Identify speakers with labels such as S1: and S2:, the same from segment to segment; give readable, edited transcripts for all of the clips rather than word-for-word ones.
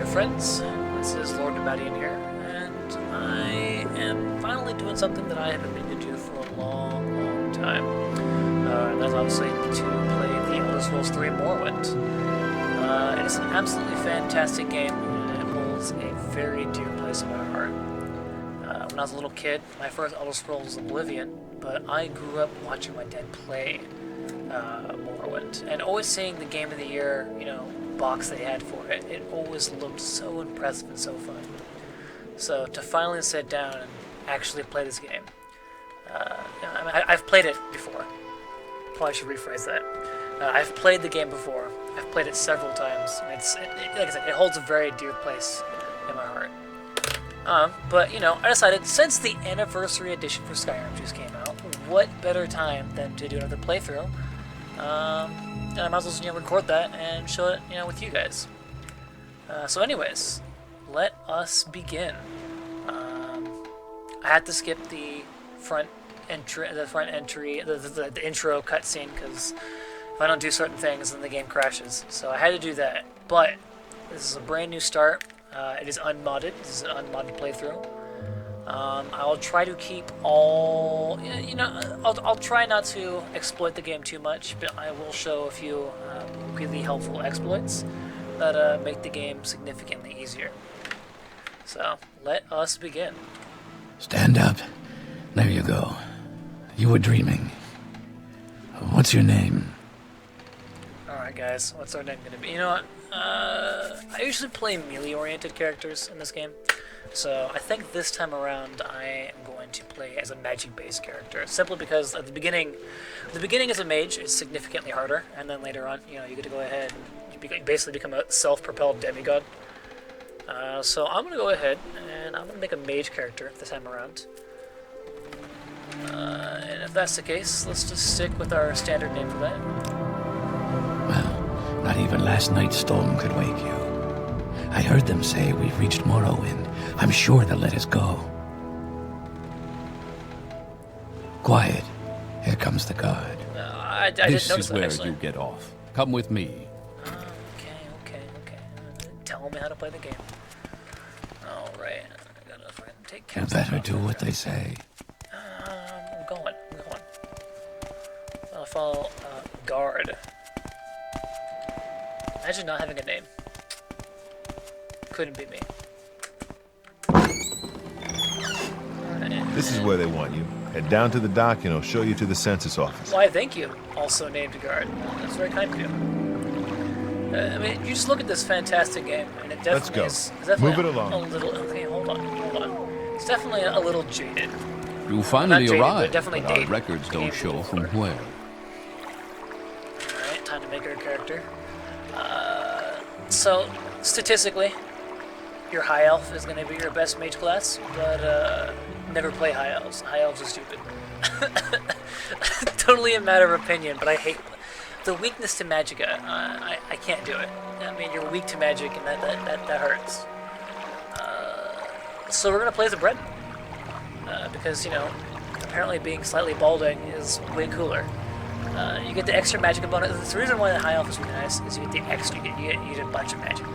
S1: friends, this is Lord Nemadian here, and I am finally doing something that I have been meaning to do for a long time. And that's obviously to play the Elder Scrolls 3 Morrowind. It is an absolutely fantastic game, and it holds a very dear place in my heart. When I was a little kid, my first Elder Scrolls was Oblivion, but I grew up watching my dad play Morrowind, and always seeing the Game of the Year, box they had for it. It always looked so impressive and so fun. So to finally sit down and actually play this game, I've played it before. Probably should rephrase that. I've played the game before. I've played it several times. Like I said, it holds a very dear place in my heart. But I decided since the anniversary edition for Skyrim just came out, what better time than to do another playthrough? And I might as well record that and show it with you guys. So anyways, let us begin. I had to skip the the intro cutscene, because if I don't do certain things then the game crashes, so I had to do that. But this is a brand new start. It is unmodded. This is an unmodded playthrough. I'll try to keep all, I'll try not to exploit the game too much, but I will show a few really helpful exploits that make the game significantly easier. So, let us begin.
S2: Stand up. There you go. You were dreaming. What's your name?
S1: Alright guys, what's our name gonna be? You know what? I usually play melee-oriented characters in this game. So I think this time around I am going to play as a magic-based character, simply because at the beginning as a mage is significantly harder, and then later on, you get to go ahead and you basically become a self-propelled demigod. So I'm going to go ahead and I'm going to make a mage character this time around. And if that's the case, let's just stick with our standard name for that.
S2: Well, not even last night's storm could wake you. I heard them say we've reached Morrowind. I'm sure they'll let us go. Quiet. Here comes the guard.
S1: I didn't notice that,
S3: This is where
S1: actually.
S3: you get off. Come with me.
S1: Okay. Tell me how to play the game. Alright, I gotta fucking take
S2: You
S1: caps
S2: better
S1: off
S2: do
S1: of
S2: what
S1: that.
S2: they say.
S1: I'm going. I'll follow guard. Imagine not having a name. Couldn't be me.
S4: This is where they want you. Head down to the dock and I'll show you to the census office.
S1: Why, thank you. Also named guard. That's very kind of you. You just look at this fantastic game, and it definitely
S4: Let's go.
S1: is definitely
S4: Move it along.
S1: a little. Okay, hold on. It's definitely a little jaded.
S3: You
S1: Not
S3: finally
S1: jaded, but
S3: arrived,
S1: definitely
S3: but our
S1: dated.
S3: records don't
S1: Game
S3: show from
S1: older.
S3: where.
S1: Alright, time to make our character. So, statistically, your High Elf is going to be your best mage class, but never play High Elves. High Elves are stupid. Totally a matter of opinion, but I hate the weakness to Magicka. I can't do it. I mean, you're weak to magic, and that hurts. So we're going to play as a Breton. Because, apparently being slightly balding is way cooler. You get the extra magic bonus. That's the reason why the High Elf is really nice, is you get the extra, you get a bunch of magic.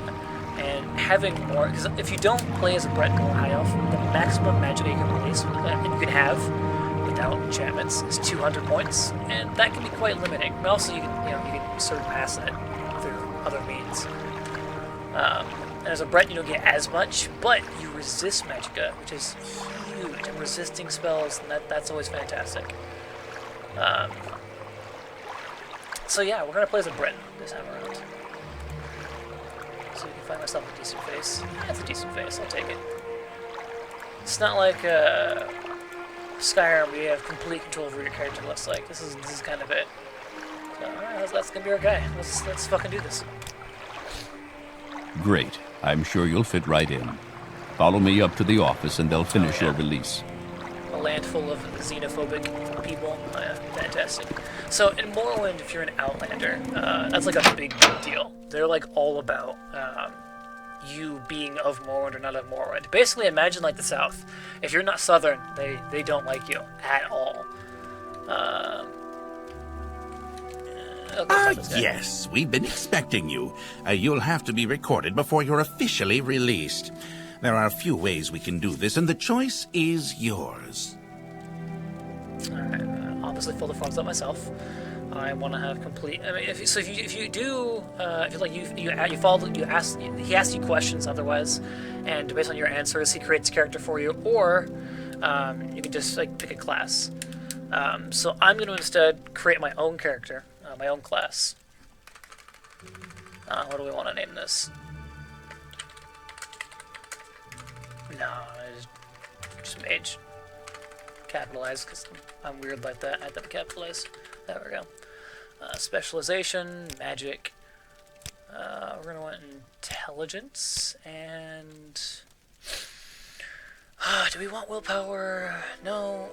S1: And having more, because if you don't play as a Breton or High Elf, the maximum magic you can release, and you can have without enchantments, is 200 points, and that can be quite limiting. But also, you can surpass that through other means. And as a Breton, you don't get as much, but you resist Magicka, which is huge. And resisting spells, and that's always fantastic. So yeah, we're gonna play as a Breton this time around. So you can find myself a decent face. That's a decent face. I'll take it. It's not like Skyrim where you have complete control over what your character looks like. This is kind of it. So alright, that's gonna be our guy. Let's fucking do this.
S3: Great. I'm sure you'll fit right in. Follow me up to the office and they'll finish your release.
S1: A land full of xenophobic people. Oh, yeah, fantastic. So in Morrowind, if you're an Outlander, that's like a big deal. They're like all about you being of Morrowind or not of Morrowind. Basically, imagine like the South. If you're not Southern, they don't like you at all. this guy.
S5: Yes, we've been expecting you. You'll have to be recorded before you're officially released. There are a few ways we can do this, and the choice is yours.
S1: Alright, obviously fill the forms out myself. I want to have complete. I mean, if you do, if you like you follow, he asks you questions otherwise, and based on your answers, he creates a character for you, or you can just like pick a class. So I'm going to instead create my own character, my own class. What do we want to name this? No, just mage. Capitalize, because I'm weird like that. I have to capitalize. There we go. Specialization, magic. We're going to want intelligence, and... do we want willpower? No.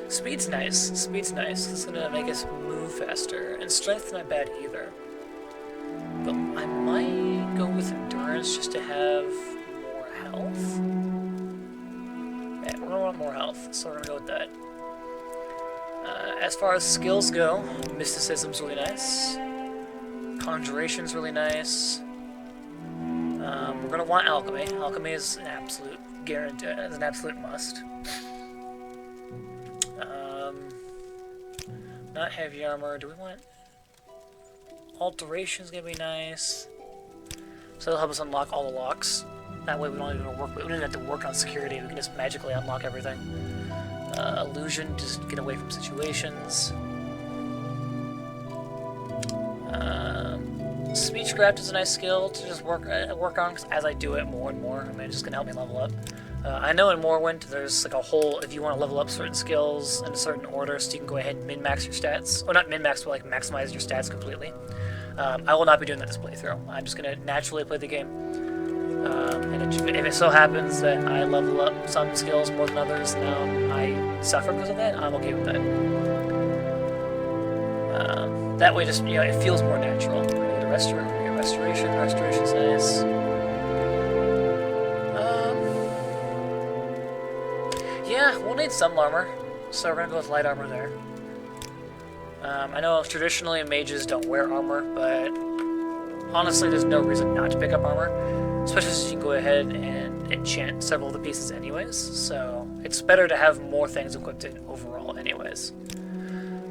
S1: Speed's nice. Speed's nice. It's going to make us move faster. And strength's not bad either. But I might go with endurance just to have more health. Yeah, we're going to want more health, so we're going to go with that. As far as skills go, mysticism's really nice. Conjuration's really nice. We're going to want alchemy. Alchemy is an absolute guarantee, is an absolute must. Not heavy armor. Do we want... Alteration's going to be nice. So it'll help us unlock all the locks. That way we don't even work. We don't even have to work on security. We can just magically unlock everything. Illusion, just get away from situations. Speechcraft is a nice skill to just work on as I do it more and more. I mean, it's just gonna help me level up. I know in Morrowind there's like a whole, if you want to level up certain skills in a certain order, so you can go ahead and min-max your stats. Or not min-max, but like maximize your stats completely. I will not be doing that this playthrough. I'm just gonna naturally play the game. And if it so happens that I level up some skills more than others, and I suffer because of that, I'm okay with that. That way, just, you know, it feels more natural. Restoration. Restoration's nice. Yeah, we'll need some armor, so we're gonna go with light armor there. I know traditionally mages don't wear armor, but honestly, there's no reason not to pick up armor, especially since you can go ahead and enchant several of the pieces anyways, so it's better to have more things equipped in overall anyways.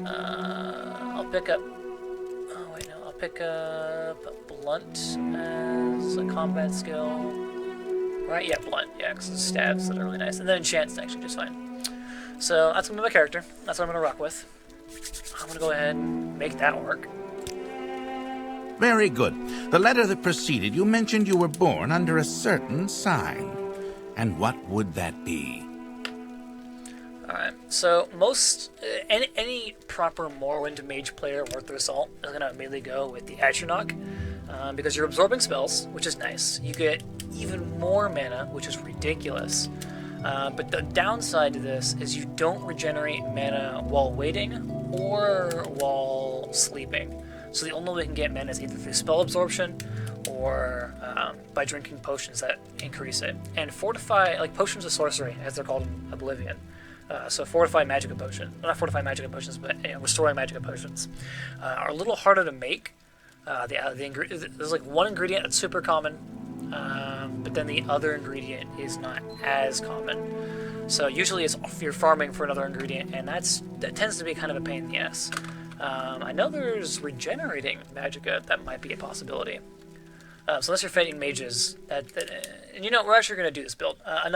S1: I'll pick up... Oh, wait, no. I'll pick up Blunt as a combat skill. Right? Yeah, Blunt. Yeah, because it's stabs that are really nice. And then enchant's actually just fine. So that's going to be my character. That's what I'm going to rock with. I'm going to go ahead and make that work.
S5: Very good. The letter that preceded you mentioned you were born under a certain sign. And what would that be?
S1: Alright, so most, any proper Morrowind mage player worth their salt is going to immediately go with the Atronach, because you're absorbing spells, which is nice. You get even more mana, which is ridiculous. But the downside to this is you don't regenerate mana while waiting or while sleeping. So the only way you can get mana is either through spell absorption or by drinking potions that increase it. And fortify, like potions of sorcery, as they're called in Oblivion. So fortified magica potion, not fortified magica potions, but restoring magica potions, are a little harder to make. There's like one ingredient that's super common, but then the other ingredient is not as common. So usually you're farming for another ingredient, and that tends to be kind of a pain in the ass. I know there's regenerating magica that might be a possibility. So unless you're fighting mages, and you know, we're actually going to do this build. We're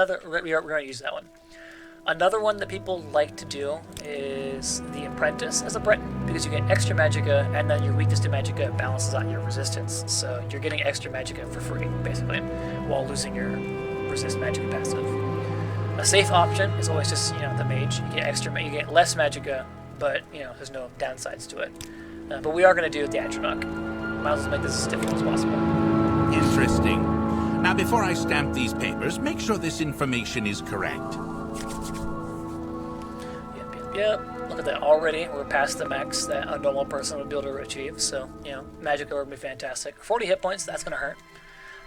S1: going to use that one. Another one that people like to do is the Apprentice as a Breton, because you get extra magicka, and then your weakness to magicka balances out your resistance. So you're getting extra magicka for free, basically, while losing your resist magicka passive. A safe option is always just, the mage. You get less magicka, but there's no downsides to it. But we are going to do the Atronach. Might as well make this as difficult as possible.
S5: Interesting. Now, before I stamp these papers, make sure this information is correct.
S1: Yep. Look at that. Already, we're past the max that a normal person would be able to achieve. So, Magic would be fantastic. 40 hit points, that's going to hurt.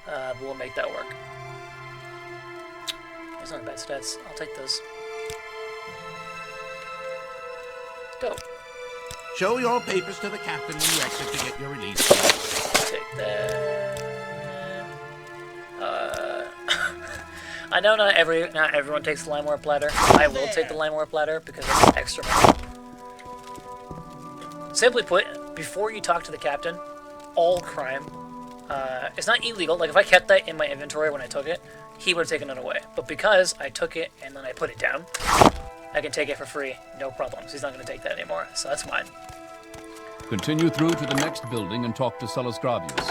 S1: But we'll make that work. Those aren't bad stats. I'll take those. Dope.
S5: Show your papers to the captain when you exit to get your release.
S1: Take that. I know not everyone takes the limeware platter. I will take the limeware platter because it's extra money. Simply put, before you talk to the captain, all crime, it's not illegal. Like, if I kept that in my inventory when I took it, he would have taken it away. But because I took it and then I put it down, I can take it for free, no problems. He's not going to take that anymore, so that's mine.
S3: Continue through to the next building and talk to Celis Gravius.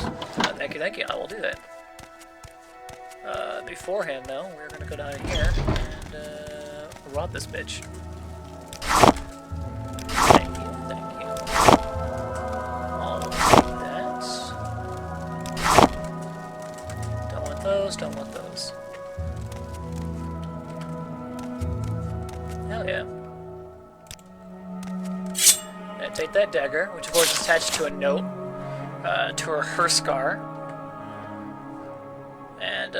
S1: Thank you. I will do that. Beforehand, though, we're going to go down here and rob this bitch. Thank you. I'll take that. Don't want those. Hell yeah. And take that dagger, which of course is attached to a note, to her scar. And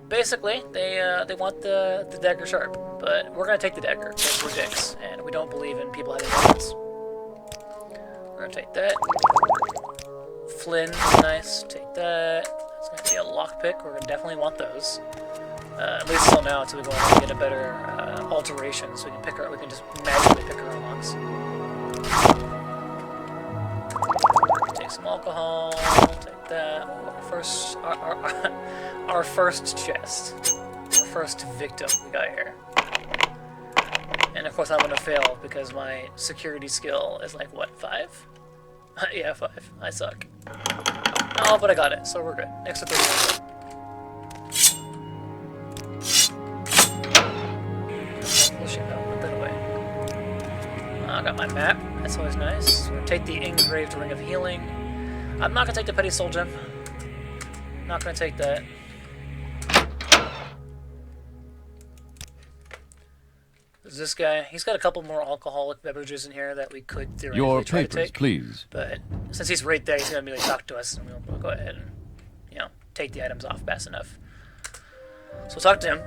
S1: basically, they want the dagger sharp, but we're gonna take the dagger because we're dicks, and we don't believe in people having weapons. We're gonna take that. Flynn, nice. Take that. It's gonna be a lockpick. We're gonna definitely want those. At least till now, until we go and get a better alteration, so we can just magically pick our locks. Take some alcohol. Take that. Our first chest. Our first victim we got here. And of course I'm gonna fail because my security skill is like, what, 5? Yeah, 5. I suck. Oh, but I got it, so we're good. Next up is put that away. I got my map. That's always nice. We're gonna take the engraved ring of healing. I'm not gonna take the petty soul gem. Not gonna take that. There's this guy. He's got a couple more alcoholic beverages in here that we could theoretically
S3: Your
S1: try to
S3: papers,
S1: take.
S3: please.
S1: But since he's right there, he's gonna immediately talk to us, and we'll go ahead and, take the items off fast enough. So we'll talk to him.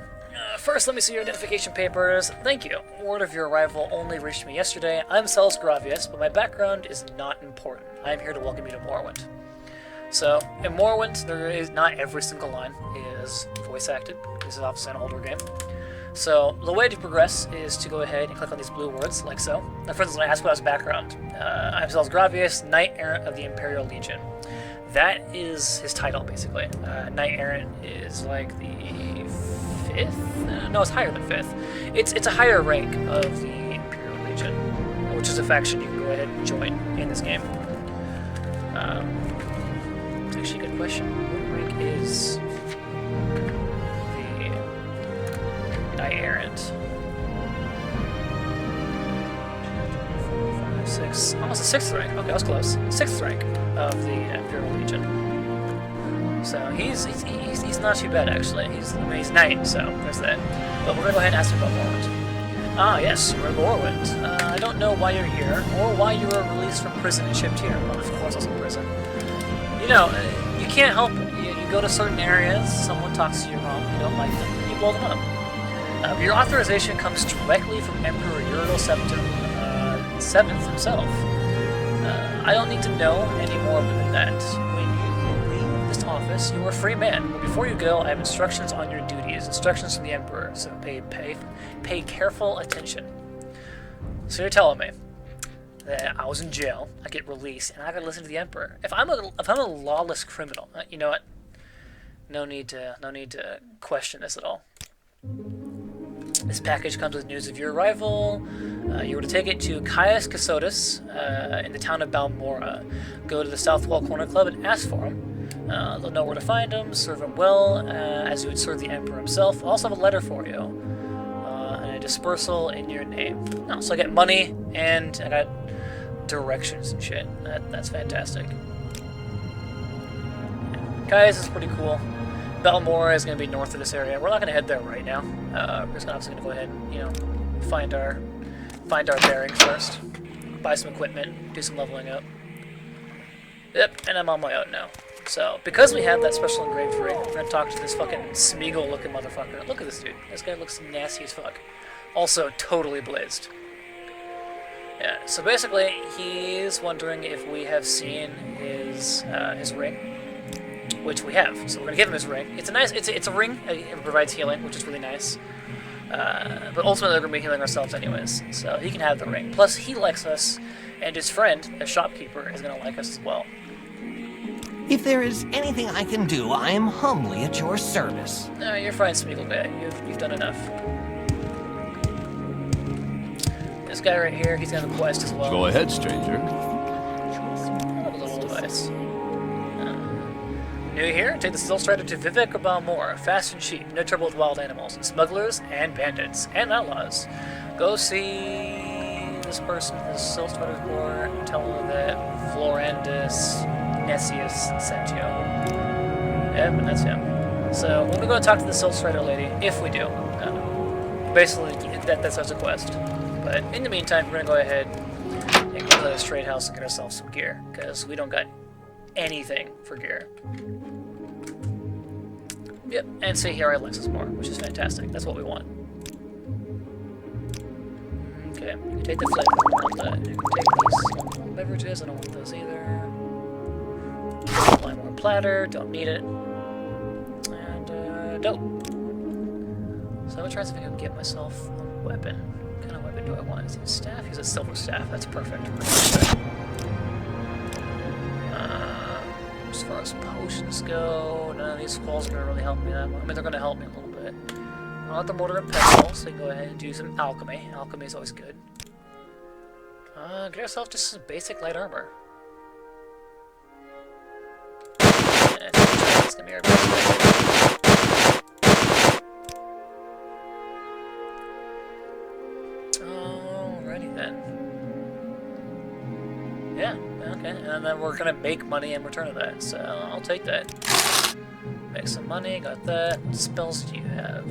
S1: First, let me see your identification papers. Thank you. Word of your arrival only reached me yesterday. I'm Celis Gravius, but my background is not important. I am here to welcome you to Morrowind. So, in Morrowind, there is not every single line is voice acted. This is obviously an older game. So, the way to progress is to go ahead and click on these blue words, like so. Now, for instance, when I ask about his background, I'm Celis Gravius, Knight Errant of the Imperial Legion. That is his title, basically. Knight Errant is like the 5th? No, it's higher than 5th. It's a higher rank of the Imperial Legion, which is a faction you can go ahead and join in this game. It's actually a good question. What rank is the Knight Errant? 4, 5, 6. Almost a 6th rank. Okay, I was close. 6th rank of the Imperial Legion. So he's not too bad actually. He's Knight, so there's that. But we're gonna go ahead and ask him about Morrowind. Ah yes, you're in Morrowind. I don't know why you're here or why you were released from prison and shipped here. Well, of course I was in prison. You can't help it. You go to certain areas, someone talks to you wrong, you don't like them, you blow them up. Your authorization comes directly from Emperor Uriel VIIth himself. I don't need to know any more than that. When you leave this office, you are a free man. But before you go, I have instructions on your duties, instructions from the Emperor, so pay careful attention. So you're telling me that I was in jail, I get released, and I gotta listen to the Emperor. If I'm a lawless criminal, you know what? No need to question this at all. This package comes with news of your arrival. You were to take it to Caius Casotus in the town of Balmora. Go to the South Wall Corner Club and ask for him. They'll know where to find him, serve him well, as you would serve the Emperor himself. I'll also have a letter for you, and a dispersal in your name. So I get money, and I got directions and shit. That's fantastic. Caius is pretty cool. Balmora is going to be north of this area. We're not going to head there right now. We're just obviously going to go ahead and, find our bearings first. Buy some equipment, do some leveling up. Yep, and I'm on my own now. So, because we have that special engraved ring, we're going to talk to this fucking Smeagol-looking motherfucker. Look at this dude. This guy looks nasty as fuck. Also, totally blazed. Yeah, so basically, he's wondering if we have seen his ring, which we have. So we're gonna give him his ring. It's a nice, it's a ring. It provides healing, which is really nice. But ultimately, we're gonna be healing ourselves anyways, so he can have the ring. Plus, he likes us, and his friend, the shopkeeper, is gonna like us as well.
S6: If there is anything I can do, I am humbly at your service.
S1: No, you're fine, Smeagol guy. You've done enough. This guy right here, he's got a quest as well.
S3: Go ahead, stranger.
S1: I have a little advice. New here, take the Stealth Strider to Vivek or Balmore. Fast and cheap, no trouble with wild animals, smugglers, and bandits, and outlaws. Go see this person, this Stealth Strider's war, tell her that Florandus Nessius sent you. Yep, and that's him. So, when we go and talk to the Stealth Strider lady, if we do, basically, that's our quest. But in the meantime, we're going to go ahead and go to this trade house and get ourselves some gear, because we don't got anything for gear. Yep, and see here I likes us more, which is fantastic. That's what we want. Okay, you can take the flip. I don't want that. You can take these beverages. I don't want those either. Apply more platter. Don't need it. And dope. So I'm gonna try to see if I can get myself a weapon. What kind of weapon do I want? Is it a staff? Use a silver staff. That's perfect. As far as potions go, none of these scrolls are going to really help me that much. I mean, they're going to help me a little bit. I want the mortar and pestle, so we can go ahead and do some alchemy. Alchemy is always good. Get ourselves just some basic light armor. It's going to be our best way. Alrighty then. Yeah, okay, and then we're gonna make money in return of that, so I'll take that. Make some money, got that. What spells do you have?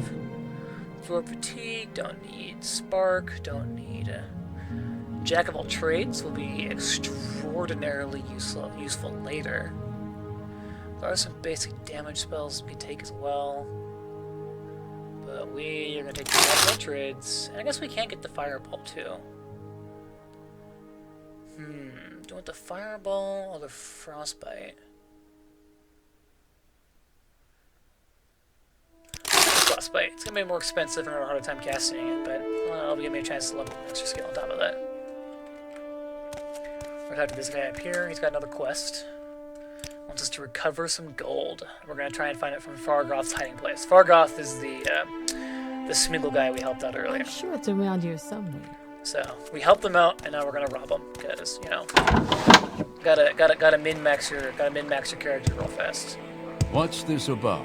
S1: Absorb Fatigue, don't need. Spark, don't need. Jack of all trades will be extraordinarily useful later. There are some basic damage spells we can take as well. But we are gonna take the Jack of all trades, and I guess we can get the Fireball too. Do you want the Fireball or the Frostbite? Frostbite. It's going to be more expensive and I have a harder time casting it, but it'll give me a chance to level an extra skill on top of that. We're going to talk to this guy up here. He's got another quest. Wants us to recover some gold. We're going to try and find it from Fargoth's hiding place. Fargoth is the Smeagol guy we helped out earlier.
S7: I'm sure it's around here somewhere.
S1: So we helped them out, and now we're gonna rob them because gotta min-max your character real fast.
S3: What's this about?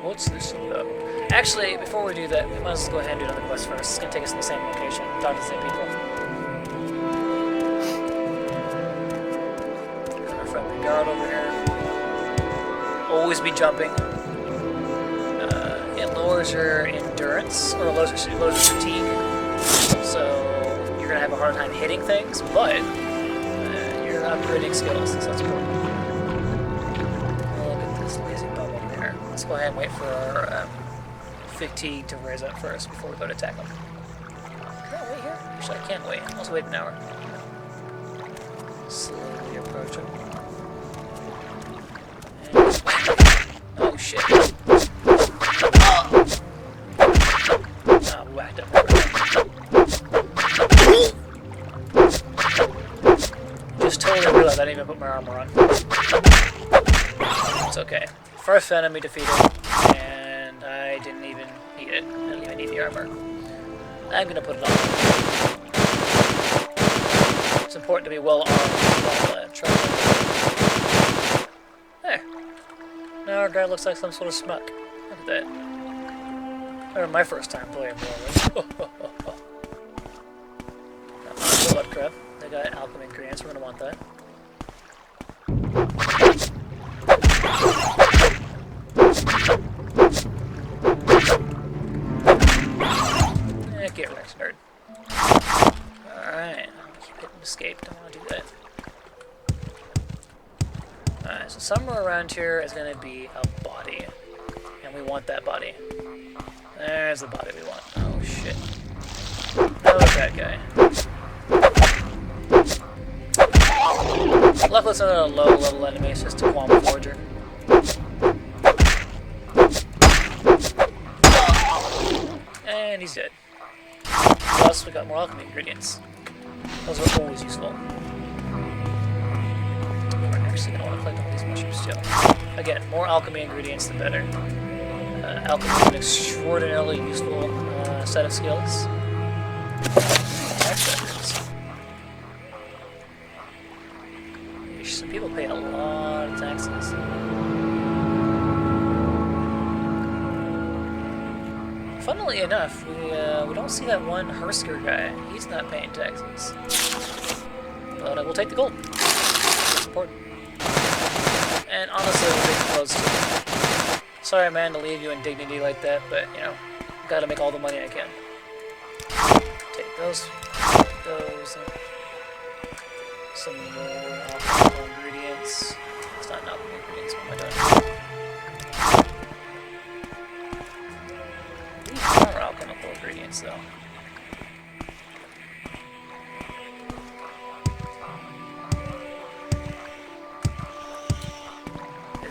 S1: What's this about? Actually, before we do that, we might as well go ahead and do another quest first. It's gonna take us to the same location, talk to the same people. Got our friendly guard over here. Always be jumping. It lowers your endurance or lowers your fatigue. So you're going to have a hard time hitting things, but you're upgrading skills, so that's important. Look at this lazy bum over here. Let's go ahead and wait for our fatigue to raise up first before we go to attack him. Can I wait here? Actually, I can wait. Let's wait an hour. Slowly approach him. And... oh shit. Oh, we whacked him. Just totally realized I didn't even put my armor on. It's okay. First enemy defeated, and I didn't even need it. I didn't even need the armor. I'm gonna put it on. It's important to be well armed while traveling. There. Now our guy looks like some sort of smuck. Look at that. Or my first time playing Morrowind. Blood crab. They got alchemy ingredients, we're gonna want that. Get wrecked, nerd. Alright, keep hitting escape, don't wanna do that. Alright, so somewhere around here is gonna be a body. And we want that body. There's the body we want. Oh shit. Another bad guy. Luckily, it's not a low-level enemy. It's just a Quam Forger. And he's dead. Plus, we got more alchemy ingredients. Those are always useful. We're actually going to want to collect all these mushrooms still. Again, more alchemy ingredients, the better. Alchemy is an extraordinarily useful set of skills. Tax records. Some people pay a lot of taxes. Funnily enough, we don't see that one Hersker guy. He's not paying taxes. But we'll take the gold. It's important. And honestly, we'll take the clothes too. Sorry, man, to leave you in dignity like that, but, you know, gotta make all the money I can. Take those. Some more alchemical ingredients. It's not alchemical ingredients, what am I doing? These are alchemical ingredients, though.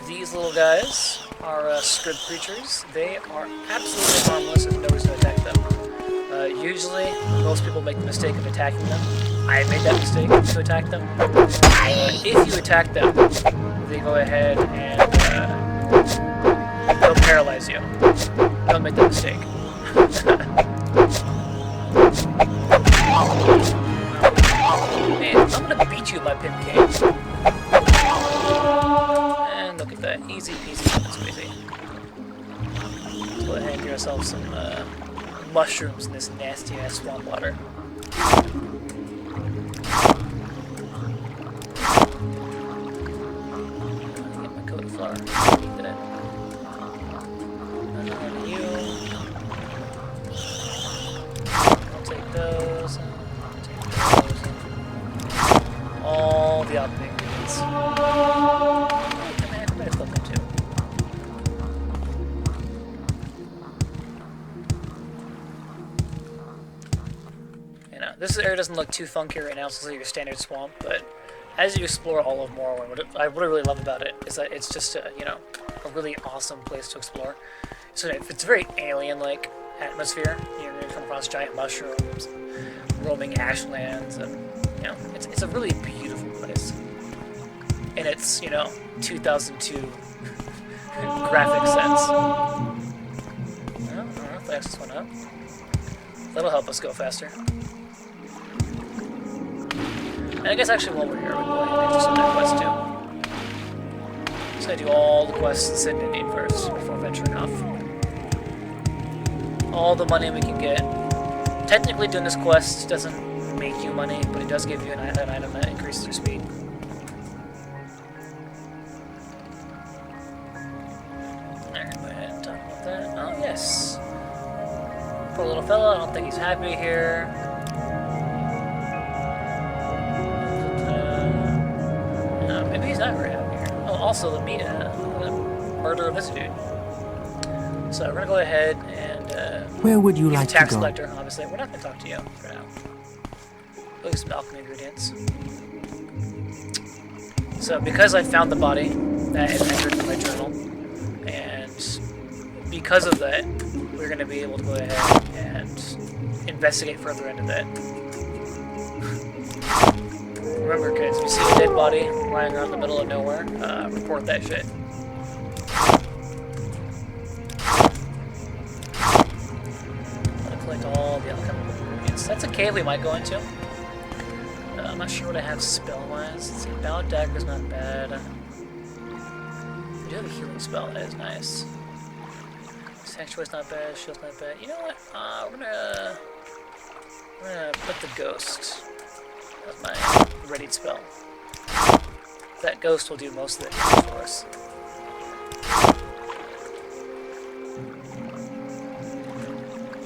S1: These little guys are scrib creatures. They are absolutely harmless and nobody's going to attack them. Usually, most people make the mistake of attacking them. I made that mistake to attack them. If you attack them, they go ahead and they'll paralyze you. Don't make that mistake. Man, I'm gonna beat you with my pimp cane. And look at that, easy peasy lemon squeezy. Let's go ahead and get ourselves some mushrooms in this nasty ass swamp water. Get my coat of flour. Need that. You. I'll take those. I'll take those. All the alchemy ingredients. I might have flipped them too. This area doesn't look too funky right now, it's like your standard swamp, but as you explore all of Morrowind, what I really love about it is that it's just a, you know, a really awesome place to explore. So it's a very alien-like atmosphere. You're going to come across giant mushrooms, roaming ashlands, and, you know, it's a really beautiful place. In its, you know, 2002 graphic sense. Well, I don't know if the access went up. That'll help us go faster. And I guess actually while we're here, we'll go ahead and do some of that quest too. Just gotta do all the quests in Seyda Neen first before venturing off. All the money we can get. Technically doing this quest doesn't make you money, but it does give you an item that increases your speed. Alright, go ahead and talk about that. Oh yes. Poor little fella, I don't think he's happy here. Maybe he's not very happy here. Oh, also the murder of this dude. So we're gonna go ahead and
S7: where would you like to go?
S1: Tax collector, obviously. We're not gonna talk to you for now. Look at some alchemy ingredients. So because I found the body that is entered in my journal, and because of that, we're gonna be able to go ahead and investigate further into that. Remember, kids, if you see a dead body lying around in the middle of nowhere, report that shit. I'm gonna collect all the alchemical ingredients. That's a cave we might go into. I'm not sure what I have spell-wise. Let's see, Ballad Dagger's not bad. I do have a healing spell, that is nice. Sanctuary's not bad, Shield's not bad. You know what? We're gonna put the Ghost. That's my readied spell. That Ghost will do most of it for us.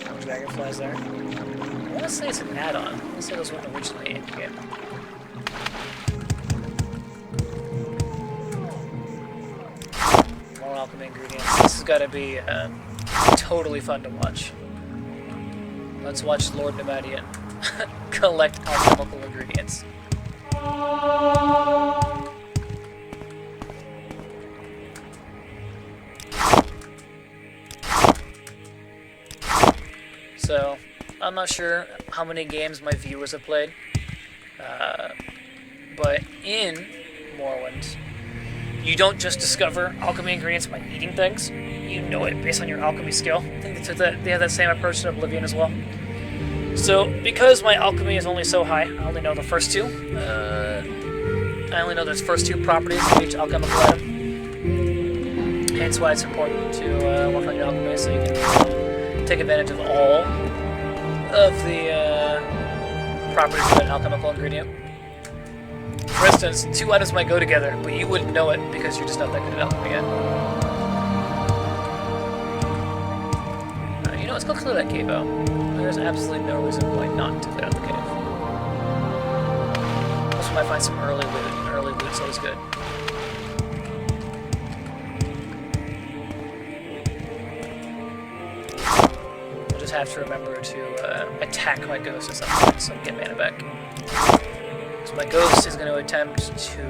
S1: No dragonflies there. I want to say it's an add-on. I want to say those weren't originally in the game. More alchemy ingredients. This has got to be totally fun to watch. Let's watch Lord Nomadian collect alchemical ingredients. So, I'm not sure how many games my viewers have played, but in Morrowind, you don't just discover alchemy ingredients by eating things. You know it based on your alchemy skill. I think they have that same approach to Oblivion as well. So, because my alchemy is only so high, I only know the first two. I only know the first two properties of each alchemical item. Hence why it's important to work on your alchemy so you can take advantage of all of the properties of an alchemical ingredient. For instance, two items might go together, but you wouldn't know it because you're just not that good at alchemy yet. You know, let's go clear that cave out. There's absolutely no reason why not to clear out the cave. Also might find some early loot, and early loot's always good. I'll just have to remember to attack my ghost at some point so I can get mana back. So my ghost is going to attempt to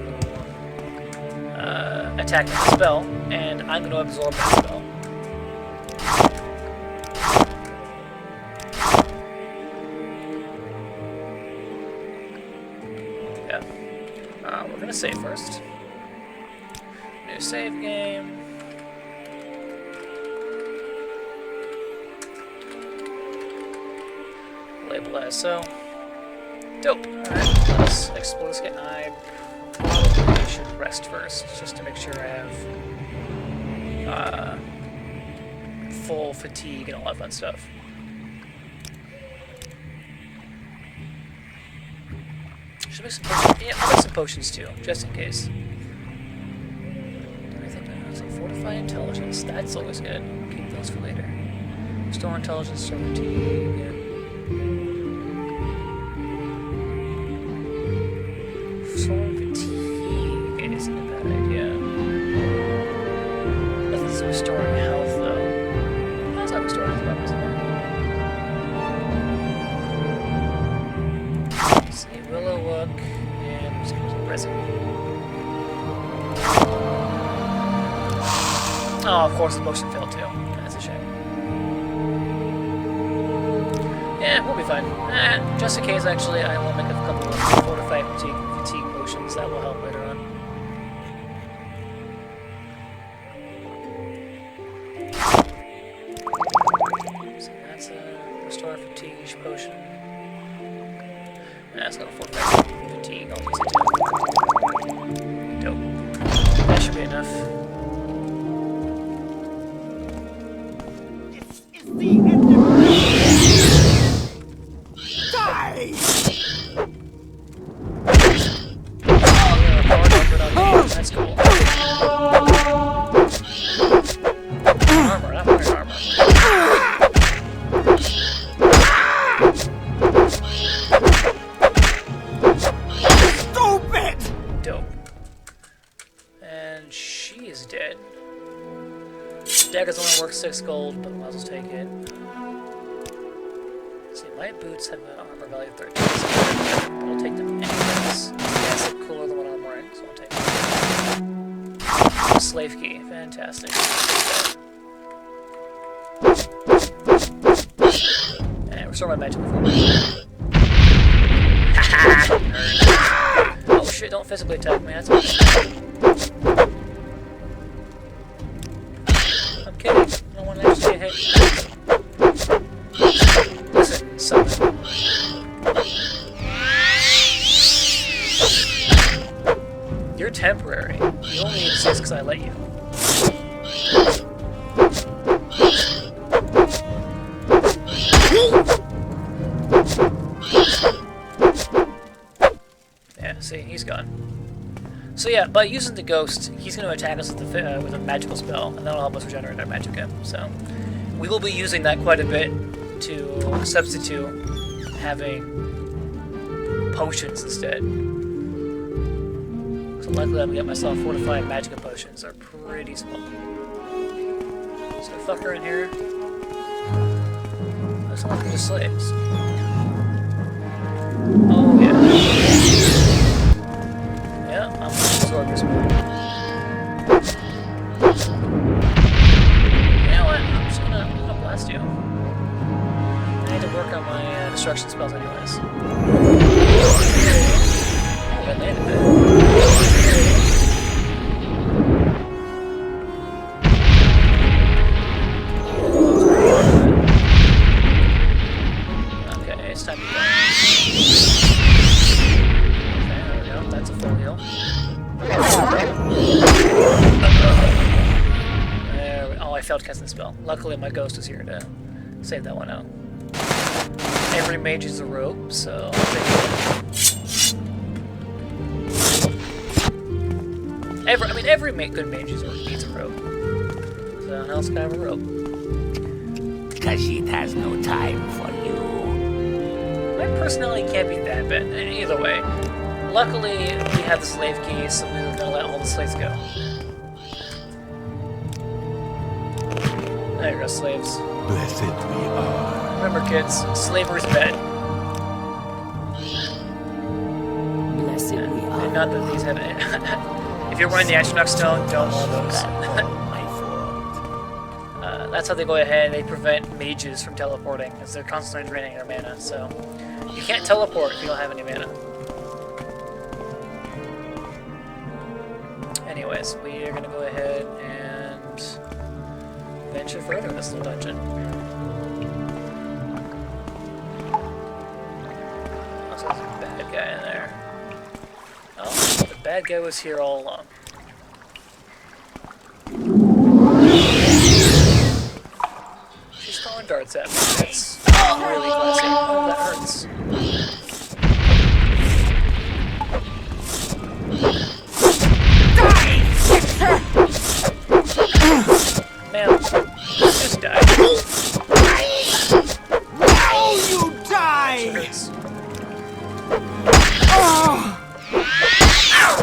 S1: attack with a spell, and I'm going to absorb that spell. Yeah. We're going to save first. New save game. Label as so. Dope. Alright, let's explore this game. I probably should rest first, just to make sure I have full fatigue and all that fun stuff. Should make some potions. Yeah, I'll make some potions too, just in case. Anything else? Fortify intelligence. That's always good. I'll keep those for later. Restore intelligence, store fatigue. Yeah. Restoring fatigue isn't a bad idea. Nothing's restoring health though. That's not restoring health, isn't it? Let's see, Willow Wook and resin. Oh, of course the potion failed too. That's a shame. Yeah, we'll be fine. Just in case, actually, I will make a couple of fortified fatigue potions that will help later on. So that's a restore fatigue potion. That's not a fortified fatigue. I'll use it too. Dope. That should be enough. That's cool. Armor, not my armor.
S6: Stupid!
S1: Dope. And she is dead. Daggers only work 6 gold, but might as well take it. Let's see, my boots have an armor value of 13, so I'll take them anyways. That's cooler than what I'm wearing, so I'll take them. Slave key, fantastic. And restore my magic before. Oh shit, don't physically attack me, that's okay. I'm kidding, I don't want to actually get hit. Listen, summon. You're temporary. You only exist because I let you. Yeah, see, he's gone. So yeah, by using the ghost, he's going to attack us with a magical spell, and that'll help us regenerate our magicka. So we will be using that quite a bit to substitute having potions instead. So likely I'm going to get myself fortified magicka potions. They're pretty small. Is there a fucker in here? Looks like they're just slaves. Oh yeah. this one. You know what? I'm just gonna blast you. I need to work on my destruction spells anyways. Oh, I landed it. Okay, it's time to go. Okay, there we go. That's a full heal. There we, oh, I failed casting the spell. Luckily, my ghost is here to save that one out. Every mage is a rope, so I'll take it. Every good mage needs a rope. So how else can I have a rope?
S6: Because she has no time for you.
S1: My personality can't be that bad. Either way. Luckily, we have the slave key, so we're gonna let all the slaves go. There you go, slaves.
S2: Blessed we are.
S1: Remember, kids, slavery's bad.
S7: Blessed we are.
S1: And not that these have it. If you're wearing the Astronaut Stone, don't wear those.
S6: My fault.
S1: That's how they go ahead. They prevent mages from teleporting, because they're constantly draining their mana. So you can't teleport if you don't have any mana. Anyways, we are gonna go ahead and venture further in this little dungeon. Also, there's a bad guy in there. Oh, the bad guy was here all along. She's throwing darts at me. That's really classic. Oh, that hurts. Man, just die.
S6: Now you die!
S1: Hurts.
S6: Oh.
S1: Oh,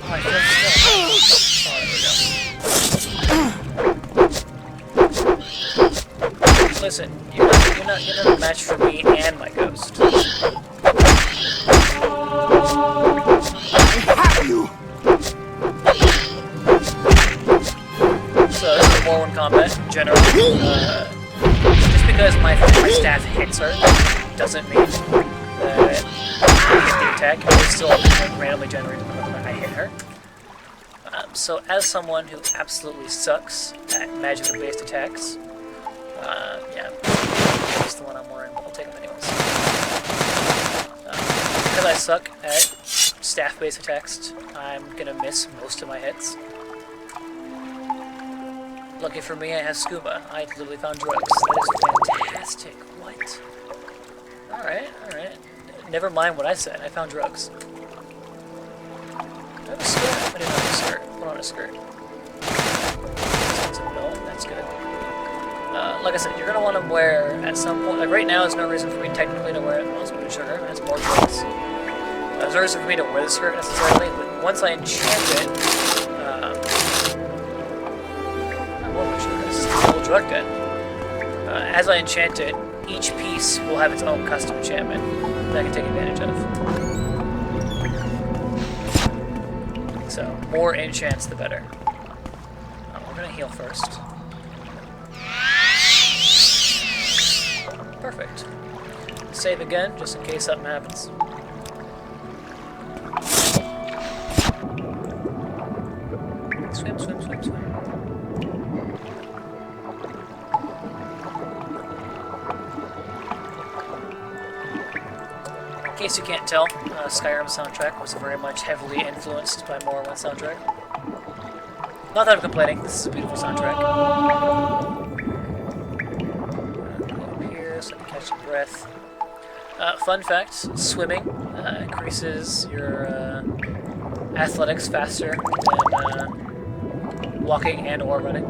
S1: I feel stuck. Oh, there we go. Listen, you're not a match for me and my ghost.
S6: Have you?
S1: So this is Morrowind combat in general. Just because my staff hits her doesn't mean that I hit the attack. It's still randomly generated when I hit her. So as someone who absolutely sucks at magical-based attacks, yeah, that's the one I'm wearing, but I'll take them anyways. Because I suck at staff-based attacks, I'm gonna miss most of my hits. Lucky for me, I have scuba. I literally found drugs. That is fantastic. What? Alright, alright. Never mind what I said. I found drugs. Do I have a skirt? I didn't have a skirt. Put on a skirt. That's a belt. That's good. Like I said, you're going to want to wear at some point. Like right now, there's no reason for me technically to wear it. Well, it's good sugar. That's more drugs. There's no reason for me to wear the skirt necessarily, but once I enchant it, drug den. As I enchant it, each piece will have its own custom enchantment that I can take advantage of. So, more enchants the better. We're gonna heal first. Perfect. Save again, just in case something happens. Swim, swim, swim, swim. In case you can't tell, Skyrim soundtrack was very much heavily influenced by Morrowind soundtrack. Not that I'm complaining, this is a beautiful soundtrack. Go up here so I can catch your breath. Fun fact, swimming increases your athletics faster than walking and or running.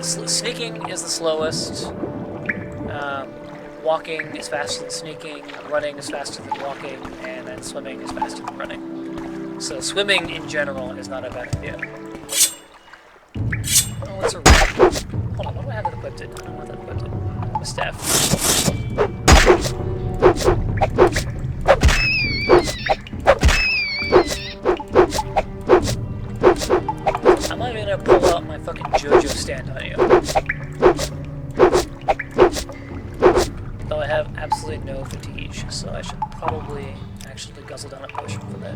S1: Sneaking is the slowest. Walking is faster than sneaking, running is faster than walking, and then swimming is faster than running. So swimming in general is not a bad idea. Oh, what's a rat? Hold on, what do I have that equipped? I don't want that equipped. A staff. not even gonna pull out my fucking JoJo stand on you. Though I have absolutely no fatigue, so I should probably actually guzzle down a potion for that.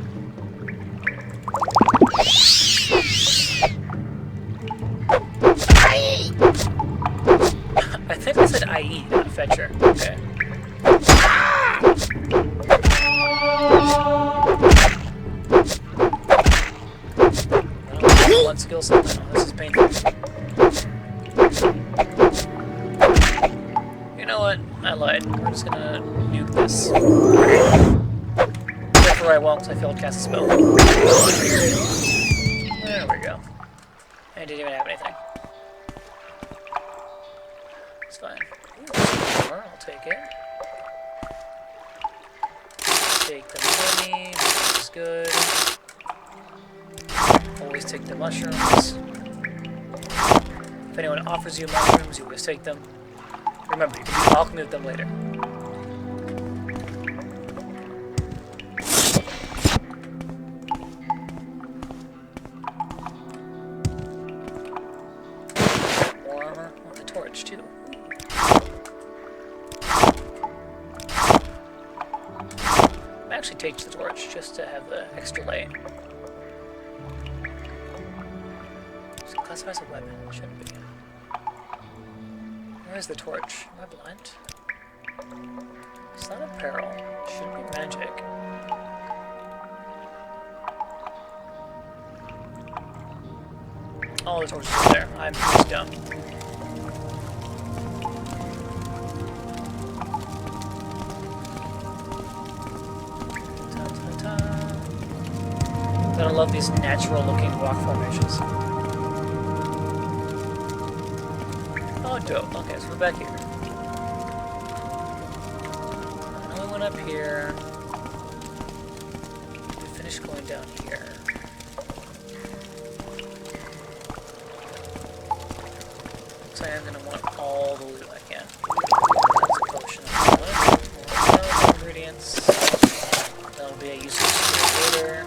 S1: I think I said IE, not Fetcher. Okay. Well, one skill set now. This is painful. You know what? I lied. We're just gonna nuke this. Therefore I won't, because I failed to cast a spell. There we go. I didn't even have anything. It's fine. Ooh, more, I'll take it. Take the money, which is good. Always take the mushrooms. If anyone offers you mushrooms, you always take them. Remember, you can do alchemy with them later. More armor with the torch, too. I actually take the torch just to have the extra light. Is it classified as a weapon? It shouldn't be. Where's the torch? Am I blind? It's not a peril. It should be magic. Oh, the torch is there. I'm just dumb. I love these natural looking rock formations. Oh, dope. Okay, so we're back here. I know we went up here. We finished going down here. So I am going to want all the loot I can. That's a potion of blood. More ingredients. That'll be a useful skill later.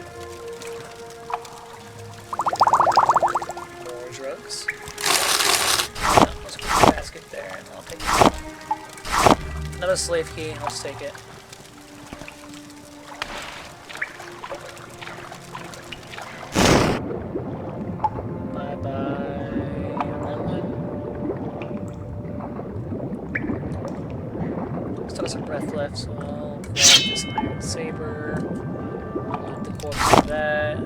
S1: More drugs. Let's put the basket there and I'll take it. Another slave key, I'll just take it. Bye bye. Still got some breath left, so I'll grab this iron saber. Loot the corpse of that.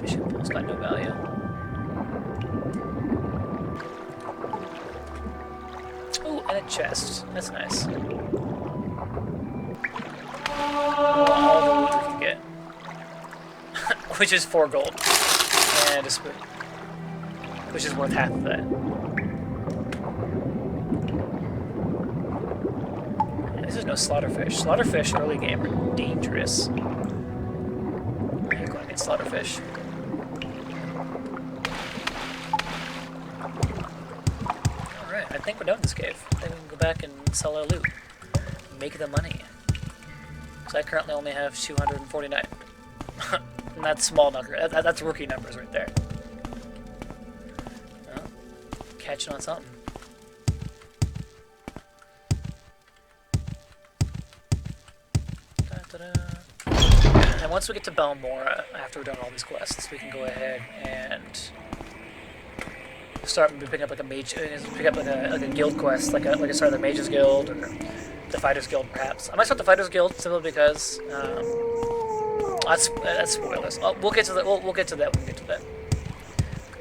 S1: Fishing pole's got no value. Ooh, and a chest. That's nice. All the loot we can get. Which is 4 gold. And a spoon. Which is worth half of that. And this is no slaughterfish. Slaughterfish early game are dangerous. I'm going to get slaughterfish. Alright, I think we're done with this cave. I think we can go back and sell our loot. Make the money. So I currently only have 249. And that's small number. That's rookie numbers right there. Well, catching on something. And once we get to Balmora, after we've done all these quests, we can go ahead and start picking up like a mage, pick up like a guild quest, like a start the Mages Guild or the Fighters Guild, perhaps. I might start the Fighters Guild simply because that's spoilers. We'll get to that. We'll get to that when we get to that.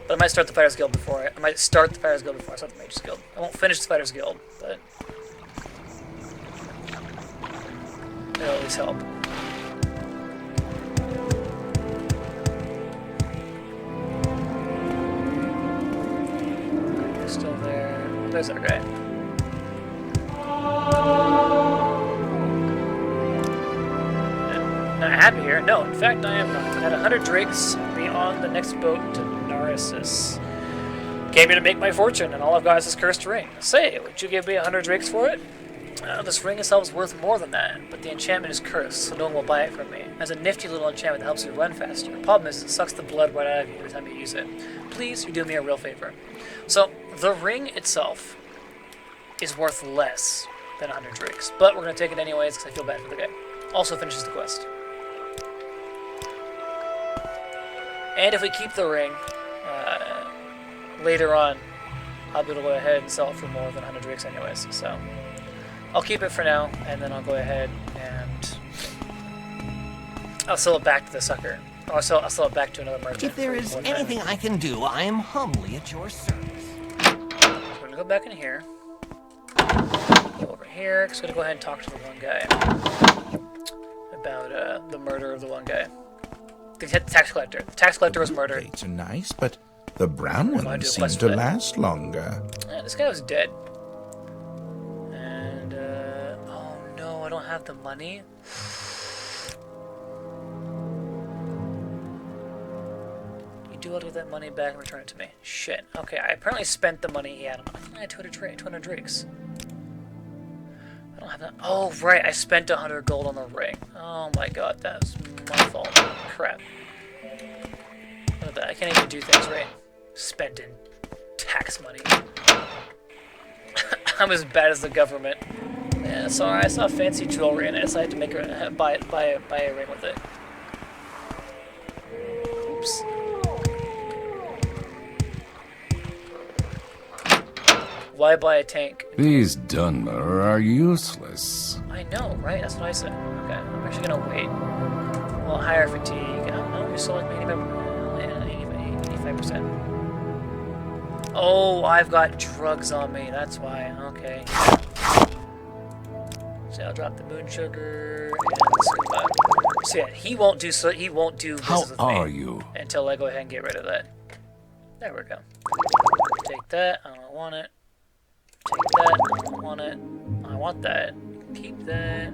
S1: But I might start the Fighters Guild before I might start the Fighters Guild before I start the Mages Guild. I won't finish the Fighters Guild, but it'll at least help. Still there. There's our guy. Not happy here. No, in fact, I am not. At 100 drakes, be on the next boat to Narcissus. Came here to make my fortune, and all I've got is this cursed ring. Say, would you give me 100 drakes for it? This ring itself is worth more than that, but the enchantment is cursed, so no one will buy it from me. It has a nifty little enchantment that helps you run faster. The problem is, it sucks the blood right out of you every time you use it. Please, you do me a real favor. So, the ring itself is worth less than 100 drakes, but we're going to take it anyways because I feel bad for the guy. Also finishes the quest. And if we keep the ring, later on, I'll be able to go ahead and sell it for more than 100 drakes anyways, so I'll keep it for now, and then I'll go ahead and I'll sell it back to the sucker. Or I'll sell it back to another merchant.
S6: If there is anything I can do, I am humbly at your service.
S1: So we're going to go back in here. Go over here, because we're going to go ahead and talk to the one guy about the murder of the one guy. The tax collector. The tax collector was murdered.
S5: Gates are nice, but the brown
S1: wanna
S5: ones
S1: do a
S5: seem
S1: quest
S5: to
S1: for that.
S5: last longer.
S1: Yeah, this guy was dead. And, oh no, I don't have the money. You do want to get that money back and return it to me. Shit. Okay, I apparently spent the money he had on. I think I had 200 drakes. I don't have that. Oh, right, I spent 100 gold on the ring. Oh my god, that was my fault. Crap. Look at that, I can't even do things right. Spending tax money. I'm as bad as the government. Yeah, sorry, I saw fancy jewelry and I decided to make her buy a ring with it. Oops. Why buy a tank?
S2: These Dunmer are useless.
S1: I know, right? That's what I said. Okay, I'm actually gonna wait. Well, higher fatigue. I don't know, you're still like 85%. Oh, I've got drugs on me. That's why. Okay. So I'll drop the moon sugar and scuba. So yeah, he won't do
S2: How
S1: business with
S2: are
S1: me
S2: you?
S1: until I go ahead and get rid of that. There we go. Take that. I don't want it. Take that. I don't want it. I want that. Keep that.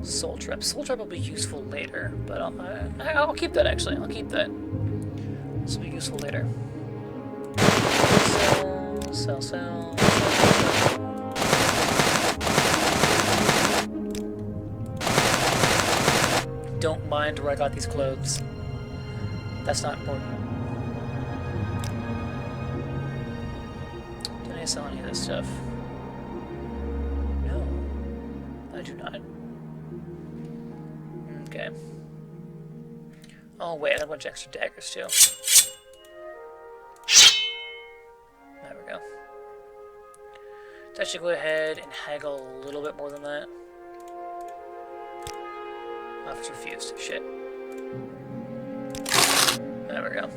S1: Soul trap. Soul trap will be useful later, but I'll keep that actually. I'll keep that. This will be useful later. Sell. Don't mind where I got these clothes. That's not important. Did I sell any of this stuff? No, I do not. Okay. Oh wait, I have a bunch of extra daggers too. There we go. I should go ahead and haggle a little bit more than that. Office refused. Shit. There we go.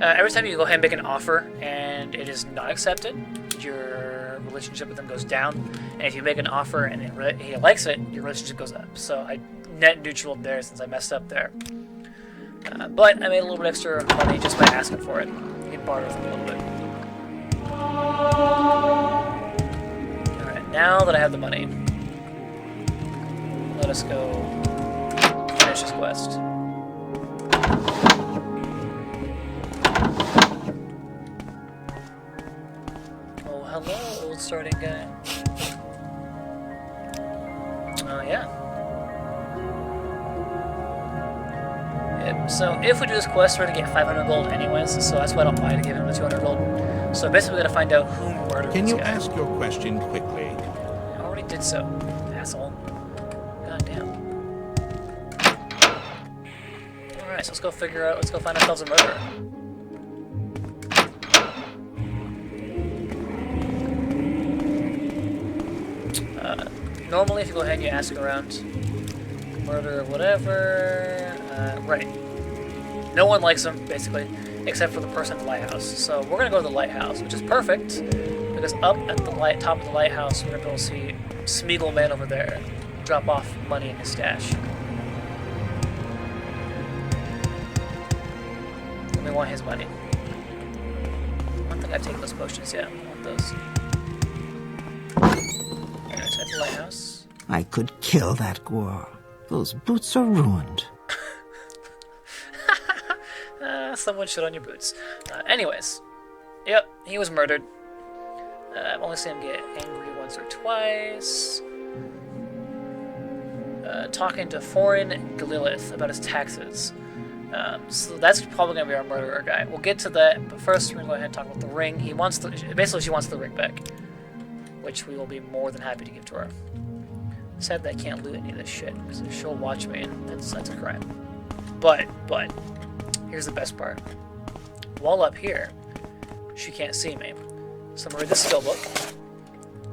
S1: Every time you go ahead and make an offer and it is not accepted, your relationship with them goes down. And if you make an offer and he likes it, your relationship goes up. So I net neutral there since I messed up there. But I made a little bit extra money just by asking for it. You can barter with them a little bit. Alright, now that I have the money, let us go finish this quest. Oh, hello, old starting guy. Oh, yeah. Yep, so if we do this quest, we're going to get 500 gold anyways, so that's why I don't mind giving him the 200 gold. So basically we got to find out who murdered
S5: Can
S1: this
S5: you
S1: guy.
S5: ask your question quickly?
S1: I already did so, asshole. God damn. Alright, so let's go find ourselves a murderer. Normally, if you go ahead and you ask around, murder, whatever, right. No one likes him, basically, except for the person at the lighthouse. So we're gonna go to the lighthouse, which is perfect, because up at the top of the lighthouse, we're gonna be able to see Smeagol Man over there drop off money in his stash. And we want his money. I don't think I've taken those potions yet. I want those. Alright, at the lighthouse.
S8: I could kill that Gwar. Those boots are ruined.
S1: Someone shit on your boots. Anyways. Yep, he was murdered. I've only seen him get angry once or twice. Talking to foreign Galilith about his taxes. So that's probably going to be our murderer guy. We'll get to that, but first we're going to go ahead and talk about the ring. He wants the, basically she wants the ring back, which we will be more than happy to give to her. Sad that I can't loot any of this shit, because if she'll watch me, and that's a crime. But, here's the best part. While up here, she can't see me. So I'm going to read the skill book.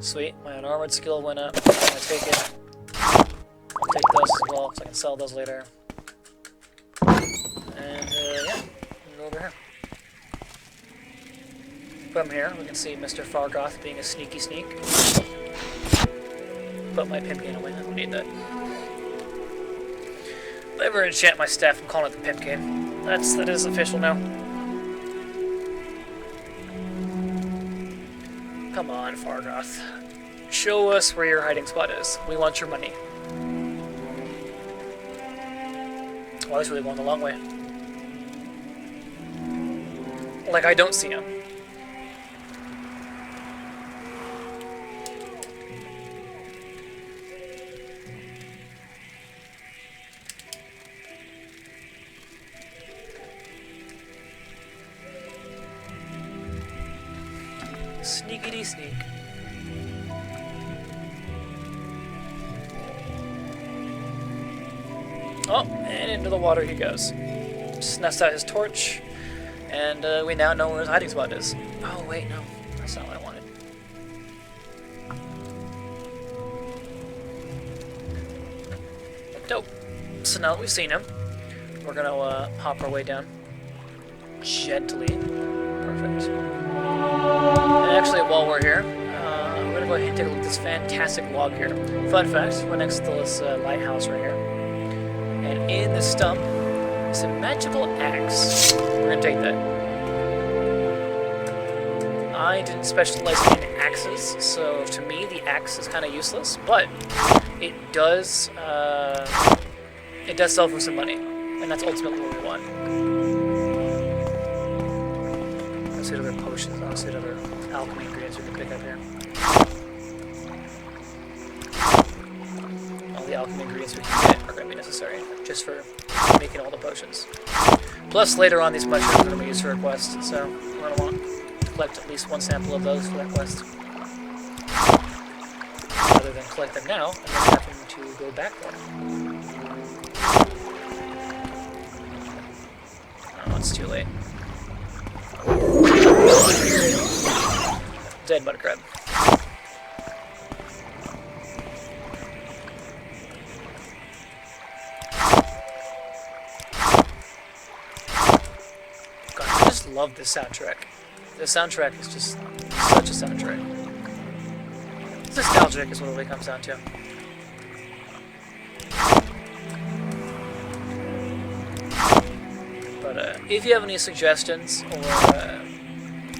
S1: Sweet, my unarmored skill went up. I'm going to take it. I'll take those as well, because I can sell those later. And, yeah, go over here. From here, we can see Mr. Fargoth being a sneaky sneak. Put my Pimpkin away, I don't need that. If I ever enchant my staff, I'm calling it the Pimpkin. That is official now. Come on, Fargoth. Show us where your hiding spot is. We want your money. Oh, I was really going the long way. Like I don't see him. Sneakity sneak. Oh, and into the water he goes. Snuffs out his torch, and we now know where his hiding spot is. Oh wait, no, that's not what I wanted. Dope. So now that we've seen him, we're gonna hop our way down gently. Perfect. And actually, while we're here, I'm going to go ahead and take a look at this fantastic log here. Fun fact, we're next to this lighthouse right here. And in the stump is a magical axe. We're going to take that. I didn't specialize in axes, so to me the axe is kind of useless, but it does sell for some money, and that's ultimately what we want. Let's see what other potions, let's see what other alchemy ingredients we can pick up here. All the alchemy ingredients we can get are going to be necessary, just for making all the potions. Plus, later on, these mushrooms are going to be used for a quest, so we're going to want to collect at least one sample of those for that quest. Rather than collect them now, and then having to go back for them. Oh, it's too late. Dead buttercrab. God, I just love this soundtrack. This soundtrack is just such a soundtrack. It's nostalgic is what it really comes down to. But if you have any suggestions or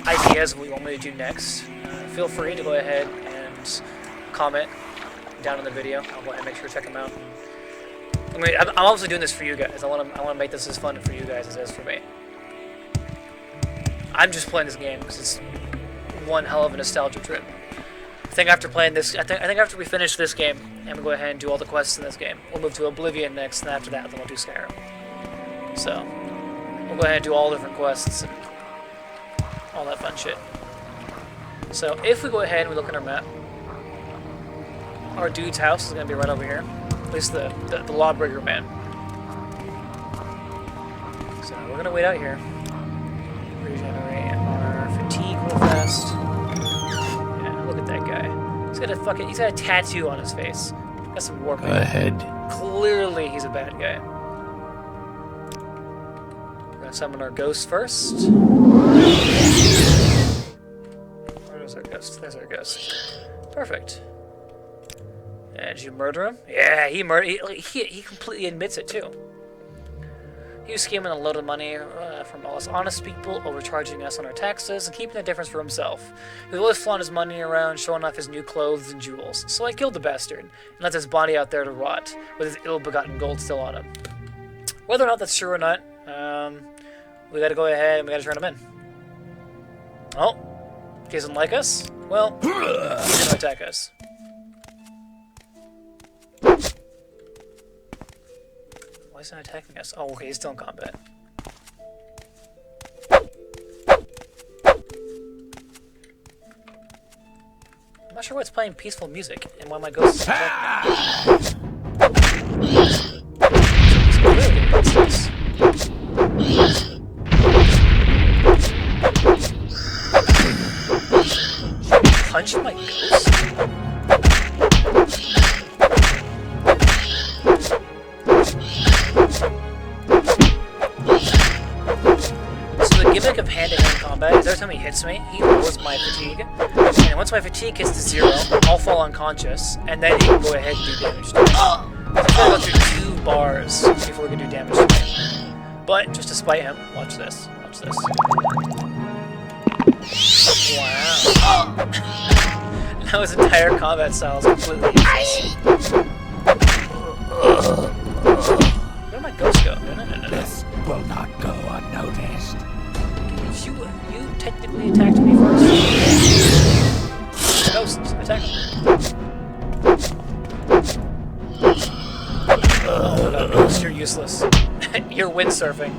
S1: ideas of what you want me to do next, feel free to go ahead and comment down in the video. I'll go ahead and make sure to check them out. I mean, I'm obviously doing this for you guys. I want to make this as fun for you guys as it is for me. I'm just playing this game because it's one hell of a nostalgia trip. I think after playing this, I think after we finish this game and we go ahead and do all the quests in this game, we'll move to Oblivion next, and after that, then we'll do Skyrim. So we'll go ahead and do all different quests and all that fun shit. So if we go ahead and we look at our map, our dude's house is going to be right over here. At least the lawbreaker man. So we're going to wait out here. Regenerate our fatigue real fast. Yeah, look at that guy. He's got a tattoo on his face. Got some war paint.
S2: Go ahead.
S1: Clearly he's a bad guy. We're going to summon our ghost first. Where's our ghost? There's our ghost. Perfect. And did you murder him? Yeah, he completely admits it too. He was scheming a load of money from all us honest people, overcharging us on our taxes, and keeping the difference for himself. He was always flaunting his money around, showing off his new clothes and jewels. So I killed the bastard, and left his body out there to rot, with his ill-begotten gold still on him. Whether or not that's true or not, we gotta go ahead and we gotta turn him in. Oh, he doesn't like us? Well, he's gonna attack us. Why is he not attacking us? Oh, okay, he's still in combat. I'm not sure why it's playing peaceful music and why my ghost is attacking me. He's clearly against us. Punch my ghost? So the gimmick of hand-to-hand combat is every time he hits me, he lowers my fatigue. And once my fatigue gets to 0, I'll fall unconscious, and then he can go ahead and do damage to me. So I gotta go through 2 bars before we can do damage to me. But just to spite him, watch this. Watch this. Wow. Now his entire combat style is completely useless. Where'd my ghost go? No.
S2: This will not go unnoticed.
S1: You technically attacked me first. Ghost, attack him. Oh my god, Ghost, you're useless. You're windsurfing.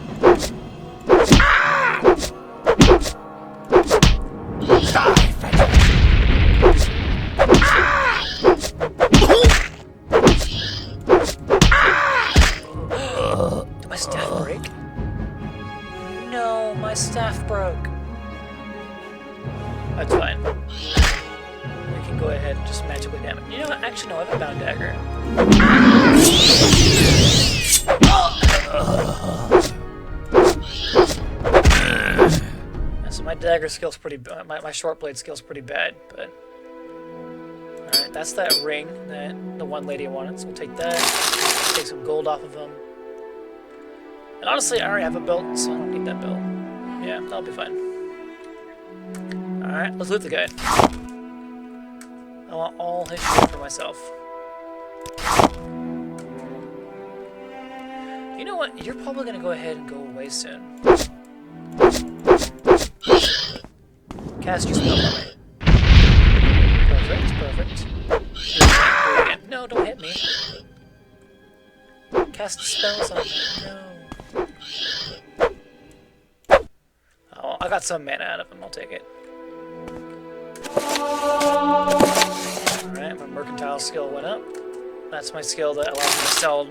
S1: Did my staff break? No, my staff broke. That's fine. We can go ahead and just magically damage. You know what? Actually, no, I have a bound dagger. So my dagger skill's pretty bad. My short blade skill's pretty bad, but... Alright, that's that ring that the one lady wanted, so we'll take that. Take some gold off of him. And honestly, I already have a belt, so I don't need that belt. Yeah, that'll be fine. Alright, let's loot the guy. I want all his shit for myself. You know what? You're probably gonna go ahead and go away soon. Cast your spell on me. Perfect. No, don't hit me. Cast spells on me. No. Oh, I got some mana out of him. I'll take it. Alright, my mercantile skill went up. That's my skill that allows me to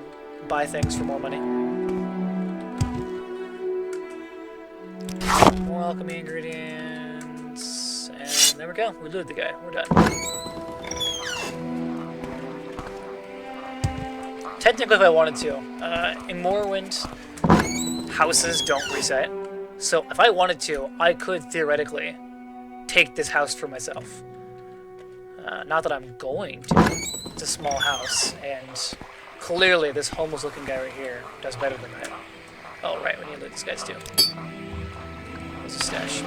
S1: buy things for more money. More alchemy ingredients. And there we go. We looted the guy. We're done. Technically, if I wanted to. In Morrowind, houses don't reset. So if I wanted to, I could theoretically take this house for myself. Not that I'm going to. It's a small house, and clearly this homeless-looking guy right here does better than that. Oh, right, we need to loot these guys too. There's a stash.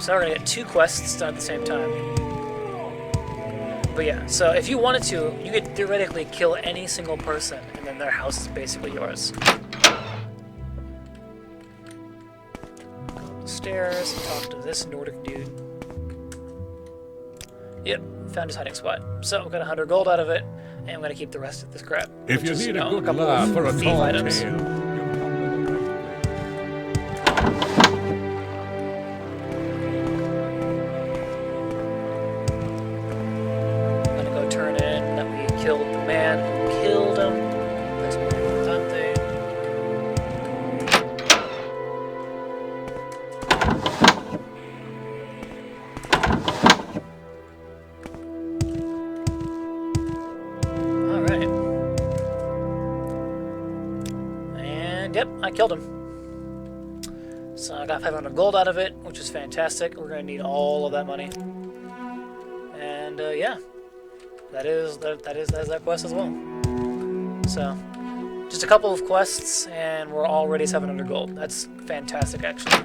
S1: So we're gonna get 2 quests done at the same time. But yeah, so if you wanted to, you could theoretically kill any single person, and then their house is basically yours. Stairs and talk to this Nordic dude. Yep, found his hiding spot. So we got 100 gold out of it, and I'm gonna keep the rest of this crap.
S9: If you need a good
S1: couple
S9: laugh
S1: of
S9: for a
S1: thief
S9: tall
S1: items.
S9: tale,
S1: I'm gonna go turn in that we killed the man who killed him. That's something. Yep, I killed him. So I got 500 gold out of it, which is fantastic. We're going to need all of that money. And yeah, that is that quest as well. So just a couple of quests, and we're already 700 gold. That's fantastic, actually.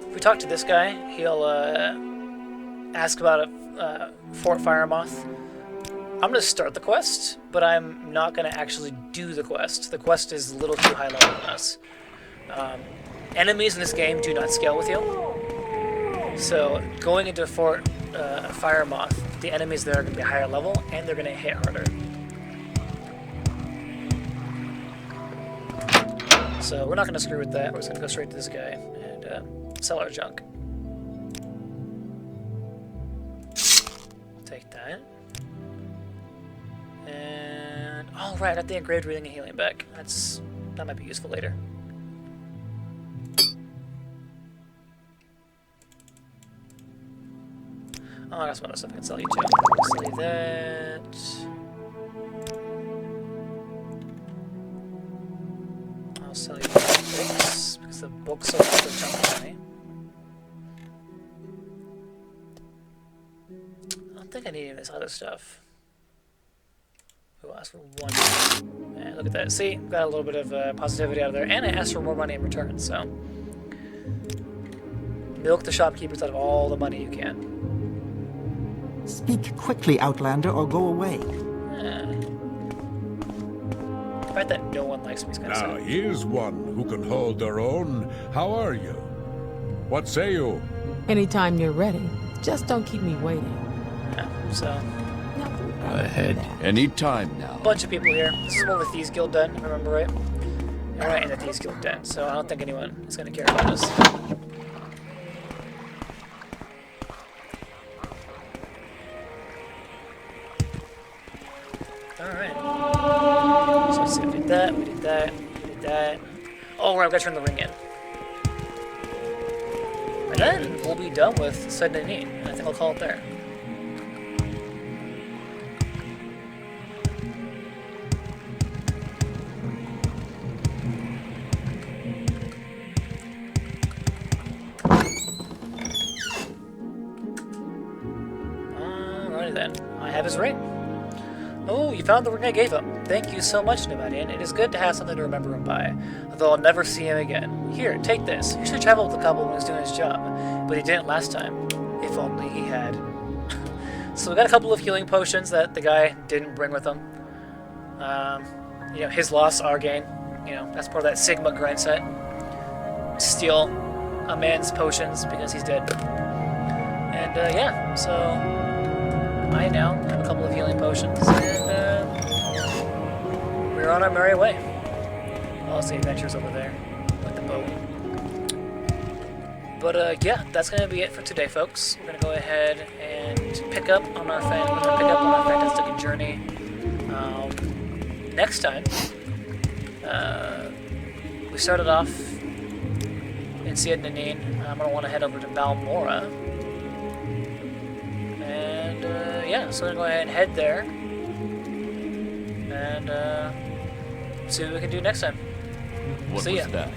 S1: If we talk to this guy, he'll ask about Fort Firemoth. I'm going to start the quest, but I'm not going to actually do the quest. The quest is a little too high level than us. Enemies in this game do not scale with you. So going into Fort Fire Moth, the enemies there are going to be higher level, and they're going to hit harder. So we're not going to screw with that. We're just going to go straight to this guy and sell our junk. Take that. And oh right, I got the engraved reading and healing back. That might be useful later. Oh, I got some other stuff I can sell you too. Sell you that. I'll sell you the books because the books are worth a chunk of money. I don't think I need any of this other stuff. Who asked for one? Yeah, look at that. See, got a little bit of positivity out of there, and I asked for more money in return. So, milk the shopkeepers out of all the money you can.
S8: Speak quickly, Outlander, or go away.
S1: The fact that no one likes me is kind of
S9: Now,
S1: sad.
S9: here's one who can hold their own. How are you? What say you?
S7: Anytime you're ready. Just don't keep me waiting.
S1: Yeah, so,
S7: No,
S2: Go ahead.
S3: Any time now.
S1: bunch of people here. This is one of the Thieves Guild den, if I remember right. And we're not in the Thieves Guild den, so I don't think anyone is going to care about us. Alright. So let's see, we did that, we did that, we did that. Oh, right, I've got to turn the ring in. And then we'll be done with Seyda Neen, and I think I'll call it there. Alrighty then, I have his ring. Oh, you found the ring I gave him. Thank you so much, Nomadian. It is good to have something to remember him by, although I'll never see him again. Here, take this. You should travel with the couple when he was doing his job, but he didn't last time. If only he had. So we got a couple of healing potions that the guy didn't bring with him. You know, his loss, our gain. You know, that's part of that Sigma grind set. Steal a man's potions because he's dead. And yeah, so I now have a couple of healing potions, and we're on our merry way. All the adventures over there with the boat. But yeah, that's gonna be it for today, folks. We're gonna go ahead and pick up on our fantastic journey next time. We started off in Seyda Neen. I'm gonna want to head over to Balmora. And yeah, so we're gonna go ahead and head there and see what we can do next time.
S3: What
S1: See
S3: was
S1: ya.
S3: that?